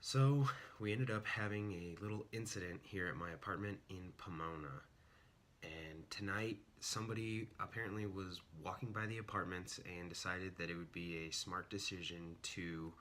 So we ended up having a little incident here at my apartment in Pomona. And tonight, somebody apparently was walking by the apartments and decided that it would be a smart decision to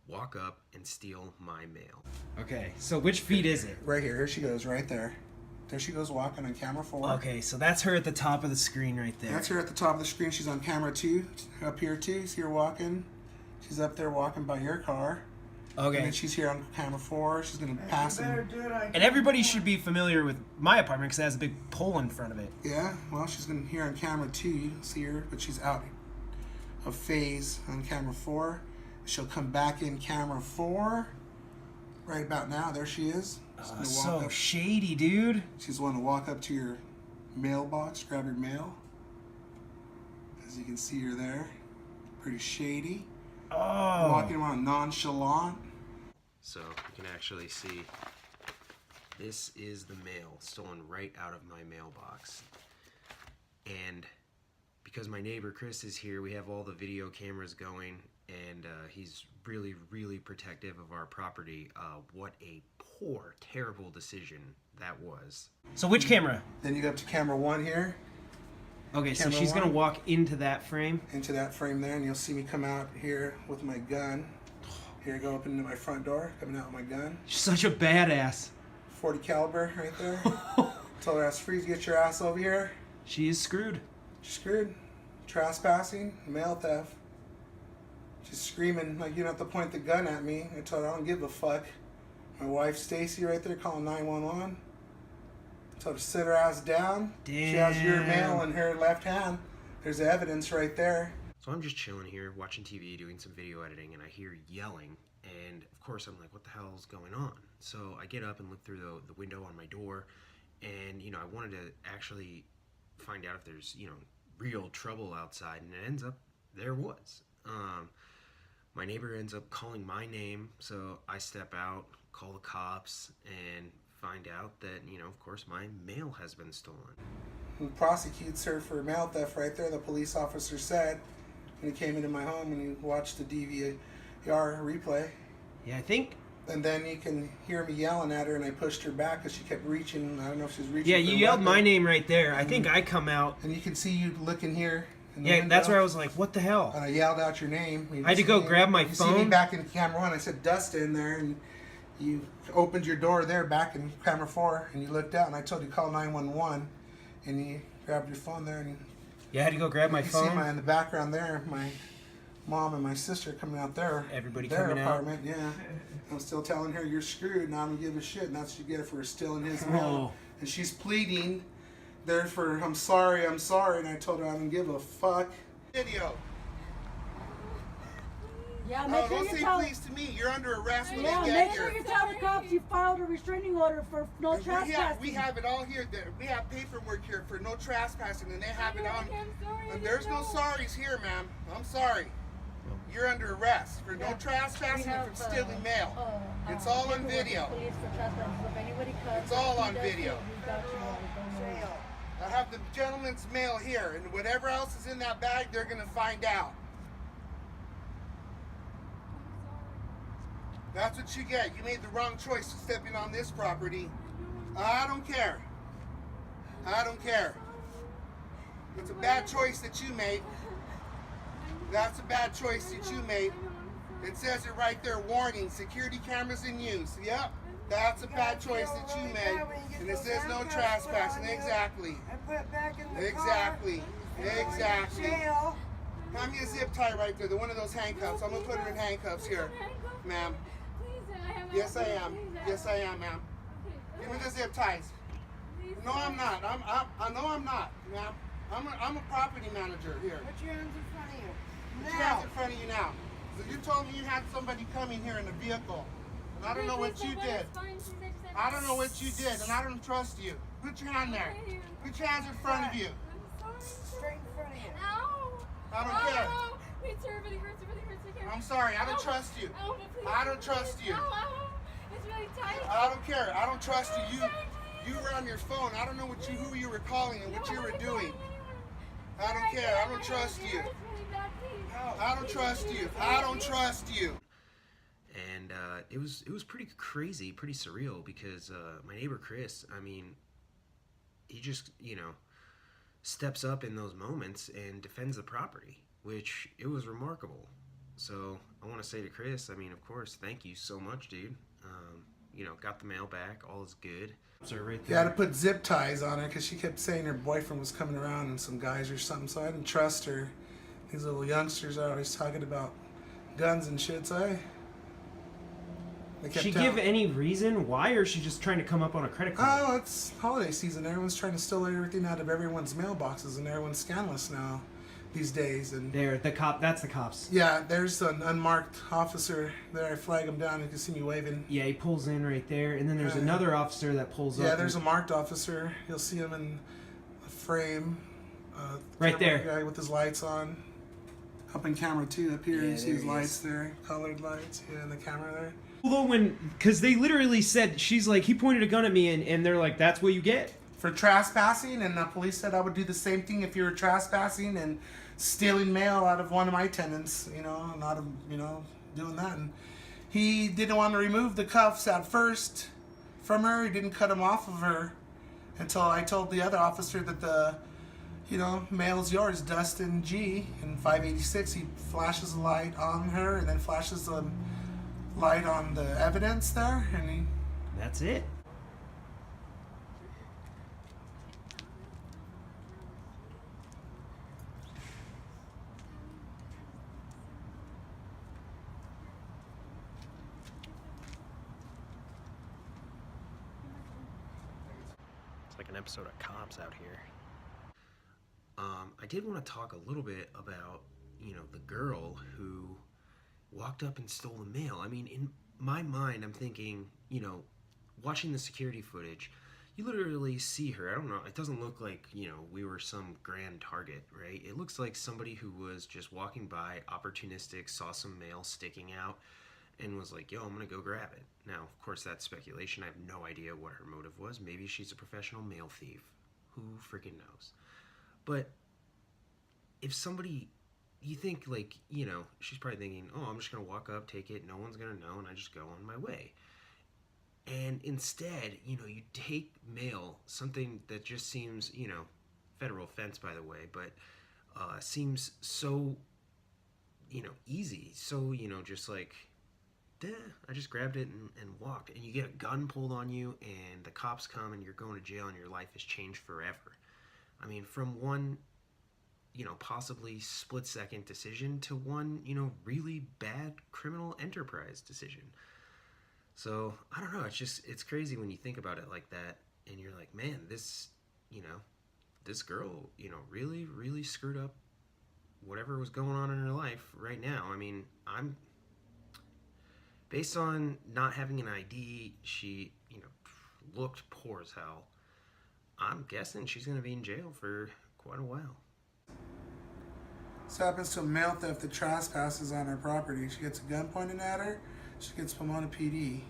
walk up and steal my mail. Okay, so which feed is it? Right here. Here she goes, right there. There she goes walking on camera 4. Okay, so that's her at the top of the screen right there. That's her at the top of the screen. She's on camera 2, up here too. She's here walking. She's up there walking by your car. Okay. And then she's here on camera 4. She's going to pass him. And everybody should be familiar with my apartment because it has a big pole in front of it. Yeah, well, she's going to here on camera 2. You can see her, but she's out of phase on camera 4. She'll come back in camera 4. Right about now, there she is. So shady, dude. She's wanting to walk up to your mailbox, grab your mail. As you can see her there. Pretty shady. Oh. Walking around nonchalant. So you can actually see this is the mail stolen right out of my mailbox. And because my neighbor Chris is here, we have all the video cameras going, and he's really protective of our property. What a poor, terrible decision that was. So which camera? Then you go up to camera 1 here. Okay, so Camera she's going to 1. walk into that frame. Into that frame there, and you'll see me come out here with my gun. Here, go up into my front door, coming out with my gun. She's such a badass. 40 caliber right there. Told her ass freeze, get your ass over here. She is screwed. She's screwed. Trespassing, mail theft. She's screaming like you don't have to point the gun at me. I told her I don't give a fuck. My wife Stacy right there calling 911. Told her to sit her ass down. Damn. She has your mail in her left hand. There's evidence right there. So I'm just chilling here, watching TV, doing some video editing, and I hear yelling. And of course I'm like, what the hell's going on? So I get up and look through the window on my door, and I wanted to actually find out if there's real trouble outside, and it ends up there was. My neighbor ends up calling my name, so I step out, call the cops, and find out that of course my mail has been stolen. Who prosecutes her for mail theft right there, the police officer said when he came into my home and he watched the DVR replay. Yeah, I think. And then you can hear me yelling at her, and I pushed her back because she kept reaching. I don't know if she was reaching. Yeah, for you a yelled weapon. my name right there. I think I come out. And you can see you looking here. In the Yeah, window. that's where I was like, what the hell? And I yelled out your name. I had to go grab my You see me phone. back in camera 1. I said Dustin in there, and you opened your door there back in camera 4, and you looked out, and I told you to call 911, and you grabbed your phone there, and Yeah, I had to go grab my you see phone. in the background there, my mom and my sister coming out there. Everybody their coming out. apartment, yeah. I'm still telling her you're screwed, and I don't give a shit, and that's what you get for stealing his mail. Oh. And she's pleading there for I'm sorry, and I told her I don't give a fuck. Video. Yeah, make sure Don't you say tell. please to me. You're under arrest when Yeah, they get make here. sure you tell the cops you filed a restraining order for no trespassing. We have it all here. We have paperwork here for no trespassing, and they have it on. And there's no sorries here, ma'am. I'm sorry. You're under arrest for no trespassing and for stealing mail. It's all on video. It's all on video. I have the gentleman's mail here, and whatever else is in that bag, they're going to find out. That's what you get. You made the wrong choice stepping on this property. I don't care. I don't care. It's a bad choice that you made. That's a bad choice that you made. It says it right there, warning, security cameras in use. Yep, that's a bad choice that you made. And it says no trespassing. Exactly. Exactly. Exactly. Hand me a zip tie right there, one of those handcuffs. I'm going to put her in handcuffs here, ma'am. Yes, I am. Yes, I am, ma'am. Give me the zip ties. No, I'm not. No, I'm not, ma'am. I'm a property manager here. Put your hands in front of you. Put your hands in front of you now. So you told me you had somebody coming here in a vehicle. And I don't know what you did. I don't know what you did, and I don't trust you. Put your hand there. Put your hands in front of you. Straight in front of you. I don't care. It really hurts, it really hurts. I can't. I'm sorry. I don't trust you. Oh, but please. I don't trust you. It's really tight. I don't care. I don't trust you. You were on your phone. I don't know who you were calling and what you were doing. I don't care. I don't trust you. I don't trust you. I don't trust you. And it was pretty crazy, pretty surreal because my neighbor Chris, I mean, he just steps up in those moments and defends the property, which it was remarkable. So I want to say to Chris, I mean, of course, thank you so much, dude. Got the mail back, all is good. So right You had to put zip ties on her because she kept saying her boyfriend was coming around and some guys or something, so I didn't trust her. These little youngsters are always talking about guns and shit, so they kept She telling- give any reason why, or is she just trying to come up on a credit card? Oh, it's holiday season. Everyone's trying to steal everything out of everyone's mailboxes, and everyone's scandalous now these days. And There, the cop. That's the cops. yeah, there's an unmarked officer there. I flag him down. You can see me waving. Yeah, he pulls in right there, and then there's another officer that pulls up. Yeah, there's a marked officer. You'll see him in a frame. Right camera there. Guy with his lights on. Up in camera too. Up here, Yeah, you see there his he lights there, colored lights. Yeah, in the camera there. Although because they literally said, she's like, he pointed a gun at me, and they're like, that's what you get. For trespassing, and the police said I would do the same thing if you were trespassing and stealing mail out of one of my tenants, not doing that. And he didn't want to remove the cuffs at first from her. He didn't cut them off of her until I told the other officer that the mail's yours, Dustin G. in 586. He flashes a light on her and then flashes the light on the evidence there, and That's it. It's like an episode of Cops out here. I did want to talk a little bit about, the girl who walked up and stole the mail. I mean, in my mind, I'm thinking, watching the security footage, you literally see her. I don't know. It doesn't look like, we were some grand target, right? It looks like somebody who was just walking by, opportunistic, saw some mail sticking out, and was like, yo, I'm going to go grab it. Now, of course, that's speculation. I have no idea what her motive was. Maybe she's a professional mail thief. Who freaking knows? But if somebody, you think like, she's probably thinking, oh, I'm just going to walk up, take it, no one's going to know, and I just go on my way. And instead, you take mail, something that just seems, federal offense, by the way, but seems so, easy. So, just like, I just grabbed it and walked. And you get a gun pulled on you, and the cops come, and you're going to jail, and your life has changed forever. I mean, from one, possibly split-second decision to one, really bad criminal enterprise decision. So, I don't know, it's crazy when you think about it like that, and you're like, man, this girl, really, really screwed up whatever was going on in her life right now. I mean, based on not having an ID, she, looked poor as hell. I'm guessing she's going to be in jail for quite a while. this happens to a mail theft that trespasses on her property. She gets a gun pointed at her. She gets Pomona PD.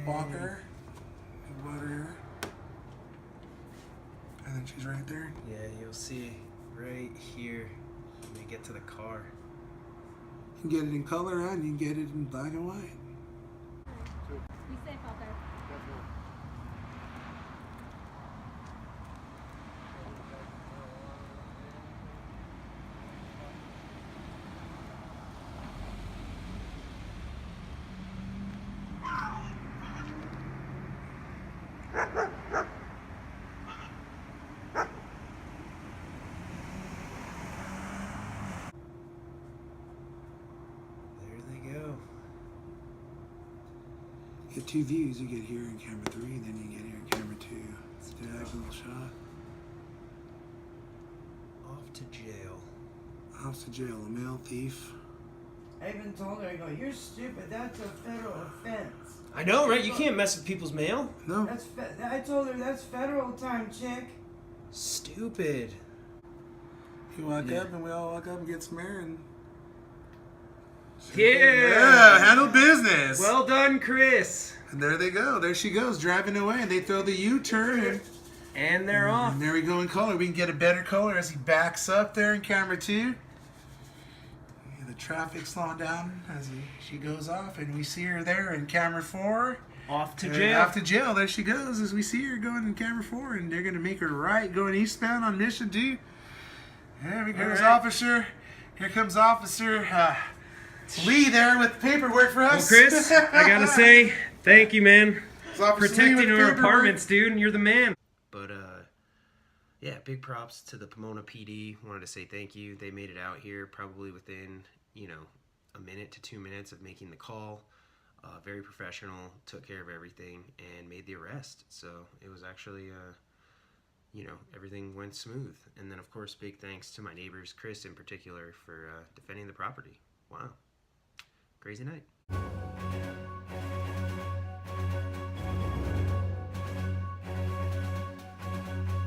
Walker, water, and then she's right there. Yeah, you'll see right here when we get to the car. You can get it in color and you can get it in black and white. Be safe out there. There they go. You get two views. You get here in camera 3, then you get here in camera 2. It's a diagonal shot. Off to jail. Off to jail, a male thief. I even told her, I go, you're stupid, that's a federal offense. I know, right? You can't mess with people's mail. No. I told her, that's federal time, chick. Stupid. You walk up and we all walk up and get some air and... Yeah. handle business. Well done, Chris. And there they go. There she goes, driving away. And they throw the U-turn. And they're off. And there we go in color. We can get a better color as he backs up there in camera 2. Yeah, the traffic slowing down as she goes off, and we see her there in camera 4. Off to And jail. Off to jail. There she goes as we see her going in camera 4, and they're going to make her right going eastbound on Mission 2. There we goes, All right. officer. Here comes Officer Lee there with paperwork for Well, us. Chris, I gotta say, thank you, man. It's Officer Lee Protecting with our paperwork. apartments, dude. You're the man. But yeah, big props to the Pomona PD. Wanted to say thank you. They made it out here probably within, you know, a minute to 2 minutes of making the call. Very professional, took care of everything, and made the arrest. So it was actually, you know, everything went smooth. And then, of course, big thanks to my neighbors, Chris in particular, for defending the property. Wow. Crazy night.